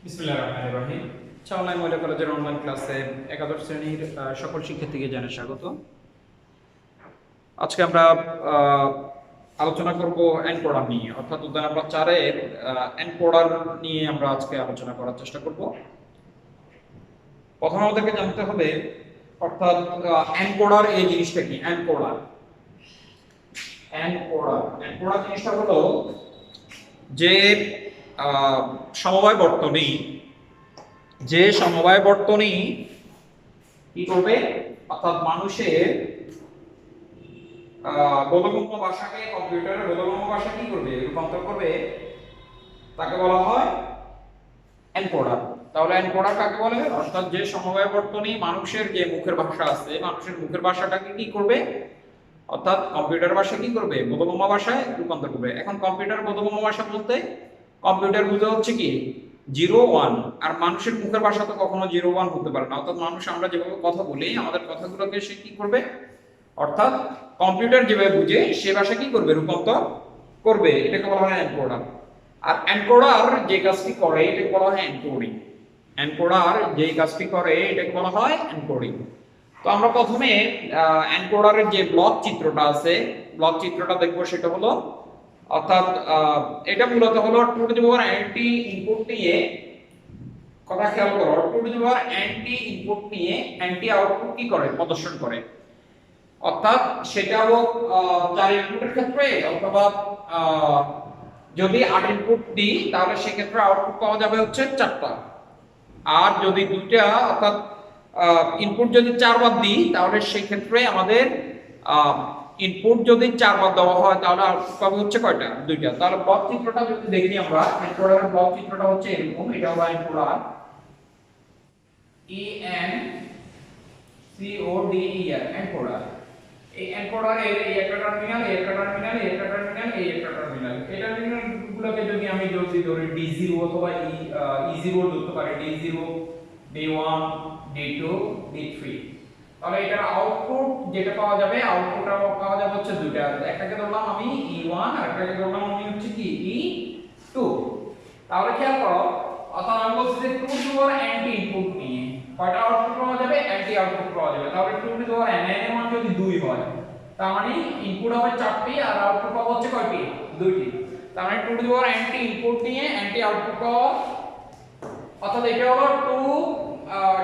বিসমিল্লাহির রহমানির রহিম। অনলাইন মহিলা কলেজের অনলাইন ক্লাসে একাদশ শ্রেণীর সকল শিক্ষার্থীকে জানাই স্বাগত। আজকে আমরা আলোচনা করব এনকোডার নিয়ে, অর্থাৎ উদাহরণ নাম্বার 4 এর এনকোডার নিয়ে আমরা আজকে আলোচনা করার চেষ্টা করব। প্রথমে আমাদেরকে জানতে হবে অর্থাৎ এনকোডার এই জিনিসটা কি। এনকোডার এনকোডার এনকোডার জিনিসটা হলো যে সমবায় বর্তনী কি করবে, অর্থাৎ মানুষের বোধগম্য ভাষাকে কম্পিউটারের বোধগম্য ভাষা কি করবে, রূপান্তর করবে, তাকে বলা হয় এনকোডার। তাহলে এনকোডার কাকে বলে? অর্থাৎ যে সমবায় বর্তনী মানুষের যে মুখের ভাষা আছে, মানুষের মুখের ভাষাটাকে কি করবে, অর্থাৎ কম্পিউটার ভাষা কি করবে, বোধগম্য ভাষায় রূপান্তর করবে। এখন কম্পিউটার বোধগম্য ভাষা বলতে কম্পিউটার বুঝে হচ্ছে কি 0-1, আর মানুষের মুখের ভাষা তো কখনো 0-1 হতে পারে না। অর্থাৎ মানুষ আমরা যেভাবে কথা বলি আমাদের কথাগুলোকে সে কি করবে, অর্থাৎ কম্পিউটার যেভাবে বুঝে সে ভাষা কি করবে, রূপান্তর করবে। এটাকে বলা হয় এনকোডার। আর এনকোডার যে কাজটি করে এটাকে বলা হয় এনকোডিং। এনকোডার যে কাজটি করে এটাকে বলা হয় এনকোডিং। তো আমরা প্রথমে এনকোডারের যে ব্লক চিত্রটা আছে, ব্লক চিত্রটা দেখবো। সেটা হলো অর্থাৎ এটা মূলত হলো 2 to the power N T input নিয়ে, কথা খেয়াল করো, 2 to the power N T input নিয়ে এনটি আউটপুট কি করে, প্রদর্শন করে। অর্থাৎ সেটা হোক 4 ইনপুটের ক্ষেত্রে, অথবা যদি 8 ইনপুট দিই তাহলে সেক্ষেত্রে আউটপুট পাওয়া যাবে হচ্ছে 4টা। আর যদি দুইটা অর্থাৎ ইনপুট যদি 4 বার দিই তাহলে সেক্ষেত্রে আমাদের ইনপুট যদি 4 বার দেওয়া হয় তাহলে আউটপুট পাবো হচ্ছে কয়টা, 2টা। তাহলে ব্লক চিত্রটা যদি দেখি আমরা, এনকোডারের ব্লক চিত্রটা হচ্ছে এরকম। এটা হলো এনকোডার, ই এন সি ও ডি ই আর, এনকোডার। এই এনকোডারের এই একটা টার্মিনাল, এই একটা টার্মিনাল, এই একটা টার্মিনাল, এই একটা টার্মিনাল। এই টার্মিনালগুলোকে যদি আমি যদি ধরি D0 অথবা E0 ধরতে পারি, D0, D1, D2, D3, তাহলে এটার আউটপুট যেটা পাওয়া যাবে, আউটপুটটা পাওয়া যাবে হচ্ছে দুইটা। একটাকে ধরলাম আমি E1 আর একটাকে ধরলাম আমি হচ্ছে কি E2। তাহলে খেয়াল করো, অর্থাৎ আমি বলছি যে 2 to the power N T input নিয়ে কয়টা আউটপুট পাওয়া যাবে, এনটি আউটপুট পাওয়া যাবে। তাহলে 2 টু দি পাওয়ার n এর মান যদি 2 হয় তার মানে ইনপুট হবে 4টি আর আউটপুট পাবো হচ্ছে কয়টি, 2টি। তার মানে 2 to the power N T input নিয়ে এনটি আউটপুট পাওয়া, অর্থাৎ এটা হলো 2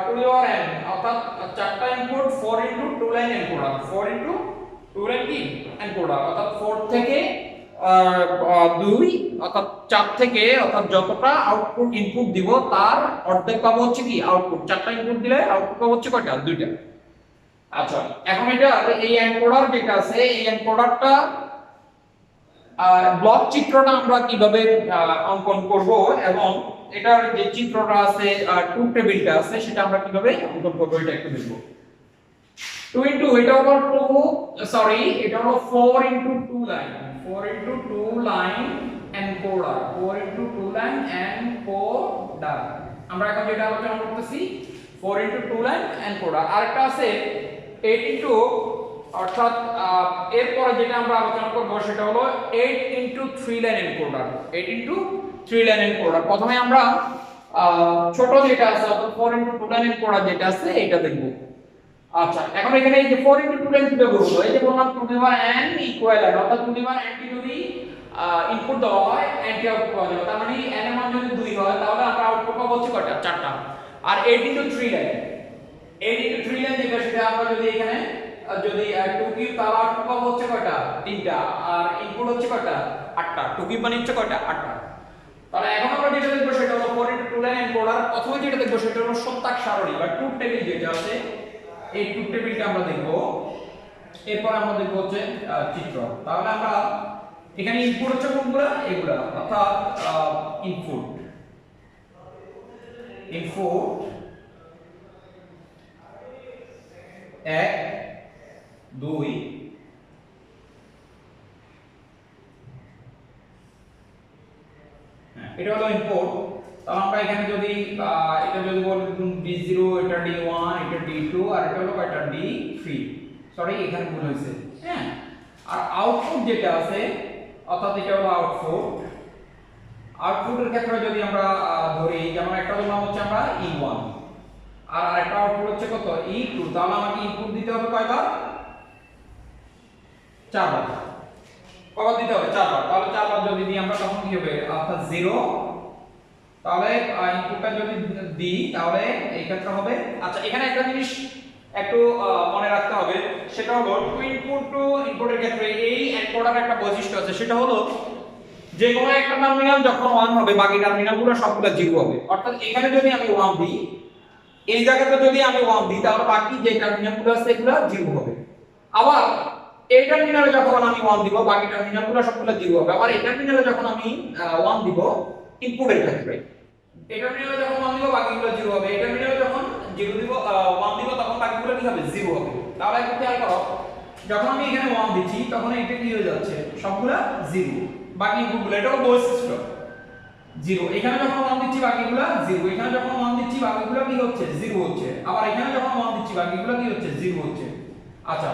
টু দি পাওয়ার n, অর্থাৎ 4টা input 4 into 2 line encoder, 4 into 2 line কি এনকোডার। অর্থাৎ 4 থেকে 2 অর্থাৎ 4 থেকে, অর্থাৎ যতটা আউটপুট ইনপুট দিব তার অর্ধেক পাবো হচ্ছে কি আউটপুট। 4টা ইনপুট দিলে আউটপুট পাবো হচ্ছে কয়টা, 2টা। আচ্ছা, এখন এটা এই এনকোডার যেটা আছে, এই এনকোডারটা ব্লক চিত্রটা আমরা কিভাবে অঙ্কন করব এবং এটার যে চিত্রটা আছে, ট্রুথ টেবিলটা আছে, সেটা আমরা কিভাবে অঙ্কন করব এটা একটু দেখব। 2 ইনটু, এটা হলো 2, সরি এটা হলো 4 into 2 line, 4 into 2 line encoder, 4 into 2 line encoder. আমরা এখন যেটা আলোচনা করতেছি 4 ইনটু 2 লাইন এনকোডার। আরেকটা আছে 8 ইনটু, অর্থাৎ এরপরে যেটা আমরা আলোচনা করব সেটা হলো 8 into 3 line encoder, 8 into 3 line encoder. প্রথমে আমরা ছোট যেটা আছে অর্থাৎ 4 ইনটু 2 লাইন এনকোডার যেটা আছে এটা দেখব। আচ্ছা, এখন এখানে এই যে 4 ইনটু 2 লাইন কিভাবে করব, এই যে বললাম 2 to the power n equal n, অর্থাৎ 2 টু দি পাওয়ার n টি যদি ইনপুট দেওয়া হয় n টি আউটপুট পাওয়া যাবে। তার মানে n এর মান যদি 2 হয় তাহলে আমরা আউটপুট পাবো হচ্ছে কয়টা, 4টা। আর 8 ইনটু 3 লাইন, 8 ইনটু 3 লাইন যেটা সেটা আমরা যদি এখানে যদি 2 কিউব তাহলে আউটপুট পাবো হচ্ছে কয়টা, 3টা। আর ইনপুট হচ্ছে কয়টা, 8টা। 2 কিউব মানে হচ্ছে কয়টা, 8টা। তাহলে এখন আমরা যেটা দেখব সেটা হলো 4 ইনটু 2 লাইন এনকোডার। প্রথমে যেটা দেখব সেটা হলো সত্যাক সারণী বা ট্রুথ টেবিল যেটা আছে, এই ট্রুথ টেবিলটা আমরা দেখব। এরপর আমরা দেখব হচ্ছে চিত্র। তাহলে আমরা এখানে ইনপুট হচ্ছে কোনগুলা, এগুলা, অর্থাৎ ইনপুট 1, 2, এটা হলো ইনপুট। তাহলে আমরা এখানে যদি এটা যদি বলি D0, এটা D1, এটা D2 আর এটা হলো কয়টা, D3। সরি এখানে ভুল হয়েছে, হ্যাঁ। আর আউটপুট যেটা আছে, অর্থাৎ এটা হলো আউটপুট আউটপুটের ক্ষেত্রে যদি আমরা ধরি, যেমন একটা বললাম হচ্ছে আমরা E1 আর আরেকটা আউটপুট হচ্ছে কত E2, তাহলে আমাকে ইনপুট দিতে হবে কয়বার? 4 বার। কয়বার দিতে হবে? 4 বার। তাহলে 4 বার যদি দিই আমরা তখন কি হবে? অর্থাৎ 0। তাহলে ইনপুটটা যদি দিই তাহলে এই ক্ষেত্রে হবে। আচ্ছা, এখানে একটা জিনিস একটু মনে রাখতে হবে, সেটা হলো টু ইনপুট টু ইনপুটের ক্ষেত্রে এই এনকোডার একটা বৈশিষ্ট্য আছে, সেটা হলো যে কোনো একটা টার্মিনাল যখন 1 হবে বাকি টার্মিনালগুলো সবগুলো 0 হবে। অর্থাৎ এখানে যদি আমি 1 দিই, এই জায়গাতে যদি আমি 1 দিই তাহলে বাকি যে টার্মিনালগুলো আছে এগুলো 0 হবে। আবার এই টার্মিনালে যখন আমি 1 দিব বাকি টার্মিনালগুলো সবগুলো 0 হবে। আবার এই টার্মিনালে যখন আমি 1 দিব ইনপুটের ক্ষেত্রে, এই টার্মিনালে যখন 1 দিব বাকিগুলো 0 হবে। এই টার্মিনালে যখন 0 দিব 1 দিব তখন বাকিগুলো কি হবে? 0 হবে। তাহলে একটু খেয়াল করো, যখন আমি এখানে 1 দিচ্ছি তখন এটা কি হয়ে যাচ্ছে? সবগুলা 0, বাকি ইনপুটগুলো, এটাও বৈশিষ্ট্য 0। এখানে যখন 1 দিচ্ছি বাকিগুলো 0, এখানে যখন 1 দিচ্ছি বাকিগুলো কি হচ্ছে? 0 হচ্ছে। আবার এখানে যখন 1 দিচ্ছি বাকিগুলো কি হচ্ছে? 0 হচ্ছে। আচ্ছা,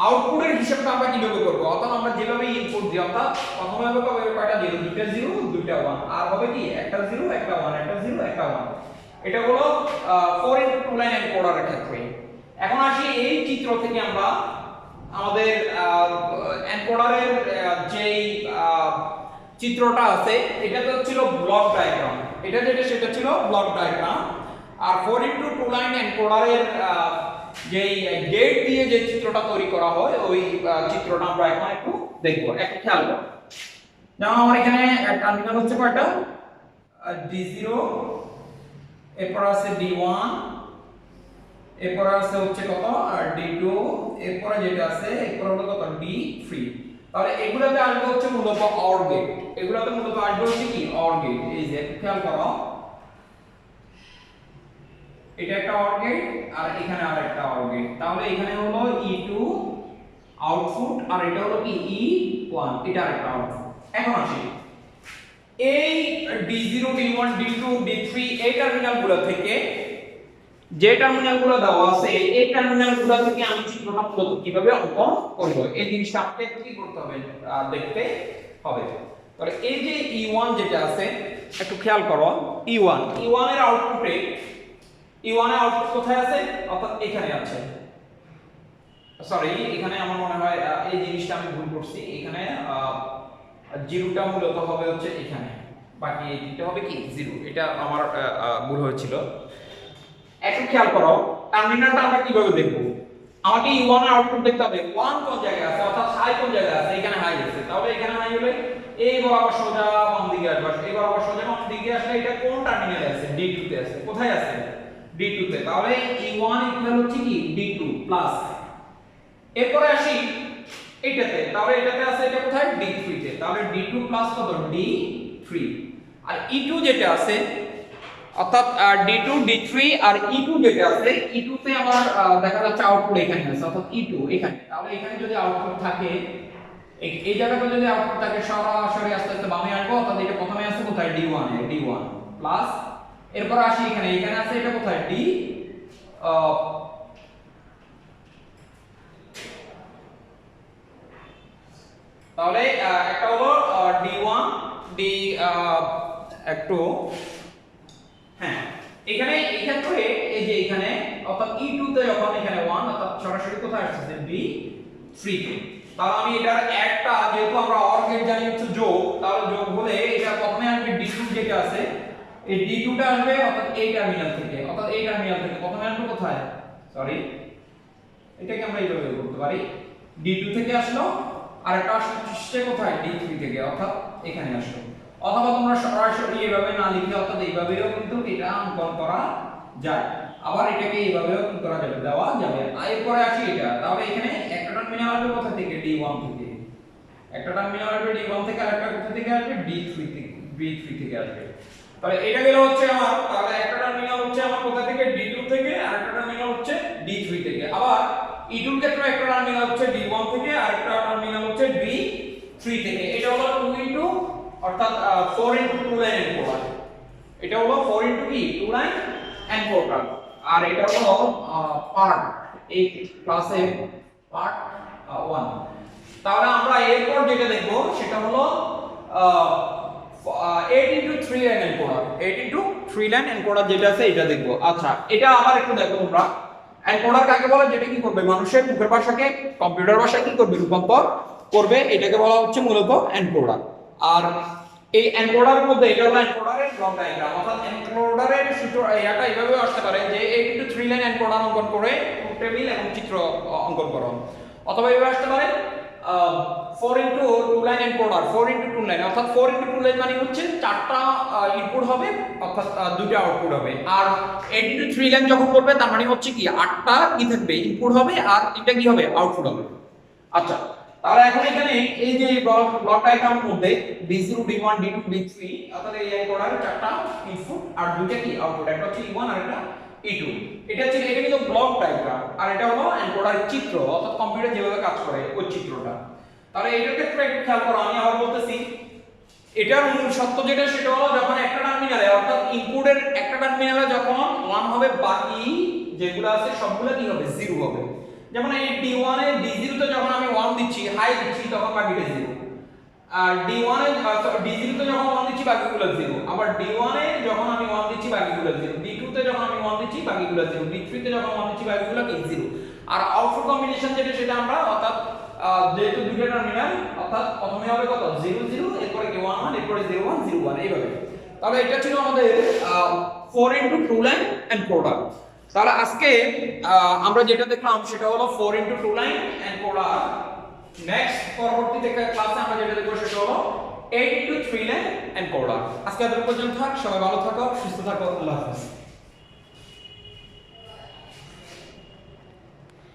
আউটপুটের হিসাবটা আমরা কিভাবে করব? অর্থাৎ আমরা যেভাবে ইনপুট দিই, অর্থাৎ প্রথমে হবে কয়টা 0? দুইটা 0 দুইটা 1, আর হবে কি একটা 0 একটা 1, একটা 0 একটা 1। এটা হলো 4x2 লাইন এনকোডারের ক্ষেত্রে। এখন আসি এই চিত্র থেকে আমরা আমাদের এনকোডারের যেই চিত্রটা আছে এটা তো ছিল ব্লক ডায়াগ্রাম, এটা যেটা সেটা ছিল ব্লক ডায়াগ্রাম। আর 4x2 লাইন এনকোডারের যেই গেট দিয়ে যে চিত্রটা তৈরি করা হয় ওই চিত্রটা আমরা এখন একটু দেখব। একটু খেয়াল করো, যেমন আমার এখানে টার্মিনাল হচ্ছে কয়টা? D0, এরপর আছে D1, এরপর আছে হচ্ছে কত? D2, এরপরে যেটা আছে এরপর হলো কত? D3। তাহলে এগুলাতে আসবে হচ্ছে মূলত অর গেট, এগুলাতে মূলত আসবে হচ্ছে কি? OR gate. এই যে খেয়াল করো, এটা একটা অর গেট আর এখানে আরেকটা অর গেট। তাহলে এখানে হলো E2 আউটপুট আর এটা হলো কি? E1, এটা আরেকটা আউটপুট। এখন আসি এই D0 D1 D2 D3 এই টার্মিনালগুলো থেকে, যে টার্মিনালগুলো দেওয়া আছে এই টার্মিনালগুলো থেকে আমি চিত্রটা মূলত কিভাবে অঙ্কন করব এই জিনিসটা আপনাকে একটু কি করতে হবে? দেখতে হবে। তাহলে এই যে E1 যেটা আছে একটু খেয়াল করো, E1 এর আউটপুটে, E1 এর আউটপুট কোথায় আছে? অর্থাৎ এখানে আছে। সরি, এখানে আমার মনে হয় এই জিনিসটা আমি ভুল করছি। এখানে জিরোটা মূলত হবে হচ্ছে এখানে, বাকি এই তিনটা হবে কি? 0। এটা আমার ভুল হয়েছিল। একটু খেয়াল করো, টার্মিনালটা আমরা কিভাবে দেখব? আমাকে E1 এর আউটপুট দেখতে হবে 1 কোন জায়গায় আছে, অর্থাৎ হাই কোন জায়গায় আছে? এখানে হাই আছে। তাহলে এখানে হাই হলে এই বরাবর সোজা বাম দিকে আসবে, এই বরাবর সোজা বাম দিকে আসলে এটা কোন টার্মিনালে আছে? D2 তে আছে। কোথায় আছে? D2 তে। তাহলে E1 ইকুয়াল হচ্ছে কি? D2 প্লাস, এরপরে আসি এইটাতে, তাহলে এটাতে আছে এটা কোথায়? D3 তে। তাহলে D2 প্লাস কত? D3। আর E2 যেটা আছে অর্থাৎ D2 D3 আর E2 যেটা আছে, E2 তে আমার দেখা যাচ্ছে আউটপুট এখানে আছে, অর্থাৎ E2 এখানে। তাহলে এখানে যদি আউটপুট থাকে, এই জায়গাতে যদি আউটপুট থাকে সরাসরি আস্তে আস্তে বামে আসবো, অর্থাৎ এটা প্রথমে আছে কোথায়? D1 এ, D1 প্লাস, এরপর আসি এখানে, এখানে আছে এটা কোথায়? D তাহলে একটা হলো D1 D একটু, হ্যাঁ এখানে এই ক্ষেত্রে এই যে এখানে অর্থাৎ E2 তে যখন এখানে 1 অর্থাৎ সরাসরি কোথায় আসছে? D3 তে। তাহলে আমি এটার একটা, যেহেতু আমরা অর গেট জানি হচ্ছে যোগ, তাহলে যোগ হলে এটা প্রথমে আসবে D2 যেটা আছে, এই D2 টা আসবে অর্থাৎ এই টার্মিনাল থেকে, অর্থাৎ এই টার্মিনাল থেকে প্রথমে আসবে কোথায়? সরি, এটাকে আমরা এইভাবে করতে পারি, D2 থেকে আসলো আর একটা আসছে কোথায়? D3 থেকে, অর্থাৎ এখানে আসলো। অথবা তোমরা সরাসরি এইভাবে না লিখে অর্থাৎ এইভাবেও কিন্তু এটা অঙ্কন করা যায়, আবার এটাকে এইভাবেও অঙ্কন করা যাবে, দেওয়া যাবে। এরপরে আসি এটা, তাহলে এখানে একটা টার্মিনাল আসবে কোথা থেকে? D1 থেকে। একটা টার্মিনাল আসবে D1 থেকে, আর একটা কোথা থেকে আসবে? D3 থেকে, B3 থেকে আসবে। তাহলে এটা গেল হচ্ছে আমার, তাহলে একটা টার্মিনাল হচ্ছে আমার কোথা থেকে? D2 থেকে, আর একটা টার্মিনাল হচ্ছে D3 থেকে। আবার E2 এর ক্ষেত্রে একটা টার্মিনাল হচ্ছে D1 থেকে, আর একটা টার্মিনাল হচ্ছে D3 থেকে। এটা হলো 2 ইনটু অর্থাৎ 4 ইনটু 2 লাইন এনকোডার। এটা হলো 4 ইনটু কি? 2 লাইন এনকোডার। আর এটা হলো পার্ট এই ক্লাসে পার্ট 1। তাহলে আমরা এরপর যেটা দেখব সেটা হলো 8 into 3 line encoder, 8 into 3 line encoder যেটা আছে এটা দেখবো। আচ্ছা এটা আবার একটু দেখো তোমরা, এনকোডার কাকে বলে? যেটা কি করবে, মানুষের মুখের ভাষাকে কম্পিউটার ভাষায় কি করবে, রূপান্তর করবে, এটাকে বলা হচ্ছে মূলত এনকোডার। আর এই এনকোডারের মধ্যে এটা হলো এনকোডারের ব্লক ডায়াগ্রাম, অর্থাৎ এনকোডারের সূত্র এটা এইভাবে আসতে পারে যে 8 into 3 লাইন এনকোডার অঙ্কন করে টেবিল এবং চিত্র অঙ্কন করো, অথবা এইভাবে আসতে পারে 4 into 2 line encoder, 4 into 2 line, অর্থাৎ 4 into 2 লাইন মানে হচ্ছে 4টা ইনপুট হবে অর্থাৎ 2টা আউটপুট হবে। আর 8 into 3 লাইন যখন করবে তার মানে হচ্ছে কি 8টা কি থাকবে, ইনপুট হবে আর 3টা কি হবে, আউটপুট হবে। আচ্ছা তাহলে এখন এখানে এই যে ব্লক ডায়াগ্রামের মধ্যে B0 B1 D2 B3 অর্থাৎ এই এনকোডার 4টা ইনপুট আর 2টা কি আউটপুট, একটা হচ্ছে E1 আর একটা E2। এটা হচ্ছে, এটা কিন্তু ব্লক ডায়াগ্রাম, আর এটা হলো এনকোডারের চিত্র, অর্থাৎ কম্পিউটার যেভাবে কাজ করে ওই চিত্রটা। তাহলে এটার ক্ষেত্রে একটু খেয়াল করো, আমি আবার বলতেছি এটার মূল সত্য যেটা সেটা হলো যখন একটা টার্মিনালে অর্থাৎ ইনপুটের একটা টার্মিনালে যখন 1 হবে বাকি যেগুলো আছে সবগুলো কি হবে, 0 হবে। যেমন এই D1 এ D0 তে যখন আমি 1 দিচ্ছি, হাই দিচ্ছি, তখন বাকিটা 0। আর D1 এ D0 তে যখন 1 দিচ্ছি বাকিগুলো 0। আবার D1 এ যখন আমি 1 দিচ্ছি বাকিগুলো 0, D2 তে যখন আমি 1 দিচ্ছি বাকিগুলো 0, D3 তে যখন 1 দিচ্ছি বাকিগুলো কি 0। আর আউটপুট কম্বিনেশন যেটা সেটা আমরা অর্থাৎ যেহেতু দুটো টার্মিনাল অর্থাৎ প্রথমে হবে কত 0 0, এরপরে কি 1 1, এরপরে 0 1 0 1 এইভাবে। তাহলে এটা ছিল আমাদের 4 into 2 লাইন এনকোডার। তাহলে আজকে আমরা যেটা দেখলাম সেটা হলো 4 into 2 লাইন এনকোডার। নেক্সট পরবর্তী ক্লাসে আমরা যেটা দেখব সেটা হলো 8 into 3 লাইন এনকোডার। আজকে এত পর্যন্ত থাক, সবাই ভালো থাকো, সুস্থ থাকো, আল্লাহ হাফেজ।